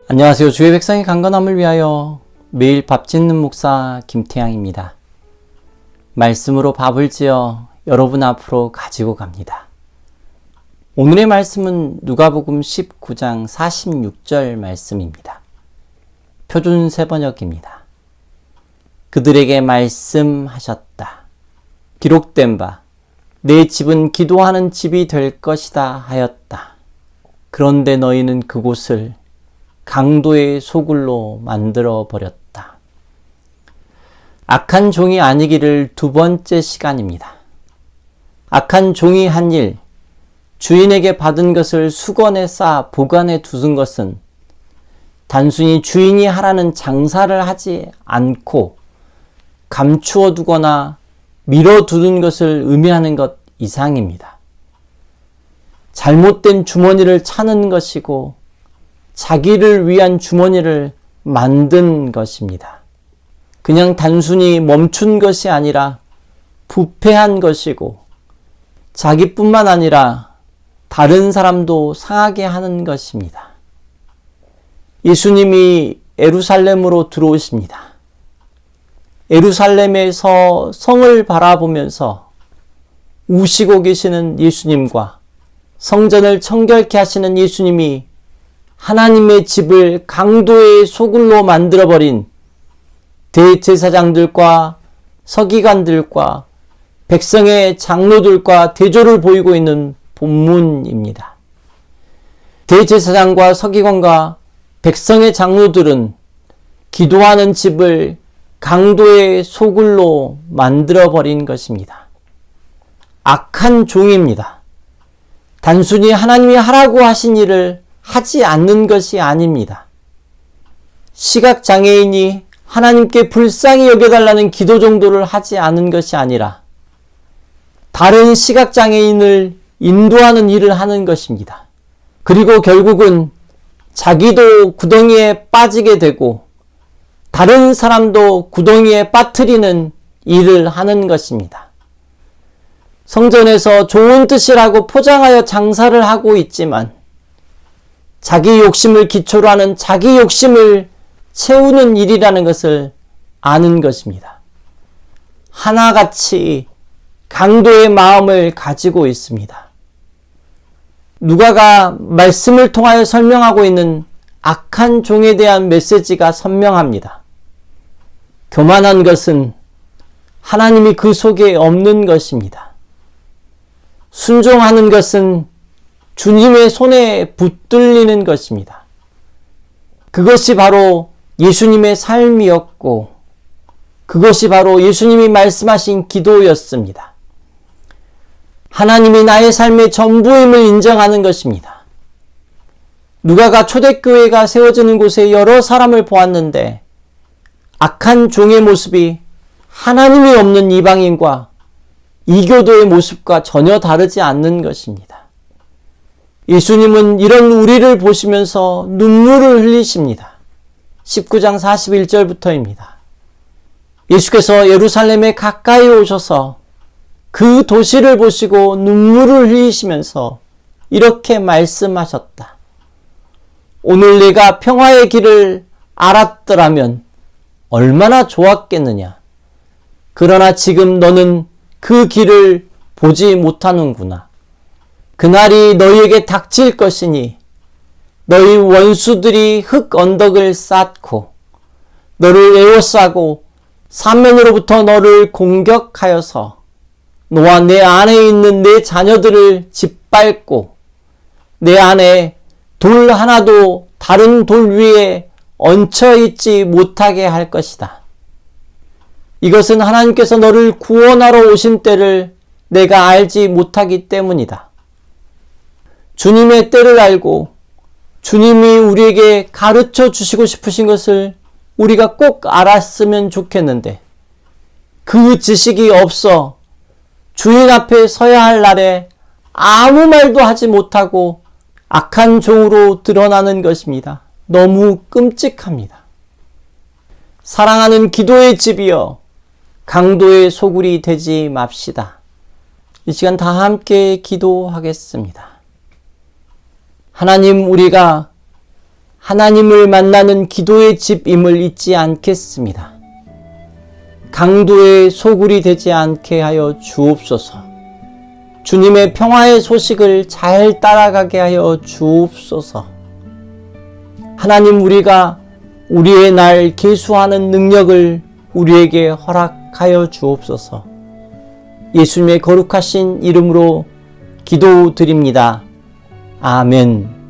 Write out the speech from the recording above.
안녕하세요. 주의 백성의 강건함을 위하여 매일 밥 짓는 목사 김태양입니다. 말씀으로 밥을 지어 여러분 앞으로 가지고 갑니다. 오늘의 말씀은 누가복음 19장 46절 말씀입니다. 표준 세번역입니다. 그들에게 말씀하셨다. 기록된 바 내 집은 기도하는 집이 될 것이다 하였다. 그런데 너희는 그곳을 강도의 소굴로 만들어 버렸다. 악한 종이 아니기를 두 번째 시간입니다. 악한 종이 한 일, 주인에게 받은 것을 수건에 싸 보관해 두는 것은 단순히 주인이 하라는 장사를 하지 않고 감추어 두거나 밀어두는 것을 의미하는 것 이상입니다. 잘못된 주머니를 차는 것이고 자기를 위한 주머니를 만든 것입니다. 그냥 단순히 멈춘 것이 아니라 부패한 것이고 자기뿐만 아니라 다른 사람도 상하게 하는 것입니다. 예수님이 예루살렘으로 들어오십니다. 예루살렘에서 성을 바라보면서 우시고 계시는 예수님과 성전을 청결케 하시는 예수님이 하나님의 집을 강도의 소굴로 만들어버린 대제사장들과 서기관들과 백성의 장로들과 대조를 보이고 있는 본문입니다. 대제사장과 서기관과 백성의 장로들은 기도하는 집을 강도의 소굴로 만들어버린 것입니다. 악한 종입니다. 단순히 하나님이 하라고 하신 일을 하지 않는 것이 아닙니다. 시각장애인이 하나님께 불쌍히 여겨달라는 기도 정도를 하지 않은 것이 아니라 다른 시각장애인을 인도하는 일을 하는 것입니다. 그리고 결국은 자기도 구덩이에 빠지게 되고 다른 사람도 구덩이에 빠뜨리는 일을 하는 것입니다. 성전에서 좋은 뜻이라고 포장하여 장사를 하고 있지만 자기 욕심을 기초로 하는 자기 욕심을 채우는 일이라는 것을 아는 것입니다. 하나같이 강도의 마음을 가지고 있습니다. 누가가 말씀을 통하여 설명하고 있는 악한 종에 대한 메시지가 선명합니다. 교만한 것은 하나님이 그 속에 없는 것입니다. 순종하는 것은 주님의 손에 붙들리는 것입니다. 그것이 바로 예수님의 삶이었고 그것이 바로 예수님이 말씀하신 기도였습니다. 하나님이 나의 삶의 전부임을 인정하는 것입니다. 누가가 초대교회가 세워지는 곳에 여러 사람을 보았는데 악한 종의 모습이 하나님이 없는 이방인과 이교도의 모습과 전혀 다르지 않는 것입니다. 예수님은 이런 우리를 보시면서 눈물을 흘리십니다. 19장 41절부터입니다. 예수께서 예루살렘에 가까이 오셔서 그 도시를 보시고 눈물을 흘리시면서 이렇게 말씀하셨다. 오늘 내가 평화의 길을 알았더라면 얼마나 좋았겠느냐. 그러나 지금 너는 그 길을 보지 못하는구나. 그날이 너희에게 닥칠 것이니 너희 원수들이 흙 언덕을 쌓고 너를 에워싸고 사면으로부터 너를 공격하여서 너와 내 안에 있는 내 자녀들을 짓밟고 내 안에 돌 하나도 다른 돌 위에 얹혀있지 못하게 할 것이다. 이것은 하나님께서 너를 구원하러 오신 때를 내가 알지 못하기 때문이다. 주님의 때를 알고 주님이 우리에게 가르쳐 주시고 싶으신 것을 우리가 꼭 알았으면 좋겠는데 그 지식이 없어 주인 앞에 서야 할 날에 아무 말도 하지 못하고 악한 종으로 드러나는 것입니다. 너무 끔찍합니다. 사랑하는 기도의 집이여 강도의 소굴이 되지 맙시다. 이 시간 다 함께 기도하겠습니다. 하나님, 우리가 하나님을 만나는 기도의 집임을 잊지 않겠습니다. 강도의 소굴이 되지 않게 하여 주옵소서. 주님의 평화의 소식을 잘 따라가게 하여 주옵소서. 하나님, 우리가 우리의 날 계수하는 능력을 우리에게 허락하여 주옵소서. 예수님의 거룩하신 이름으로 기도드립니다. 아멘.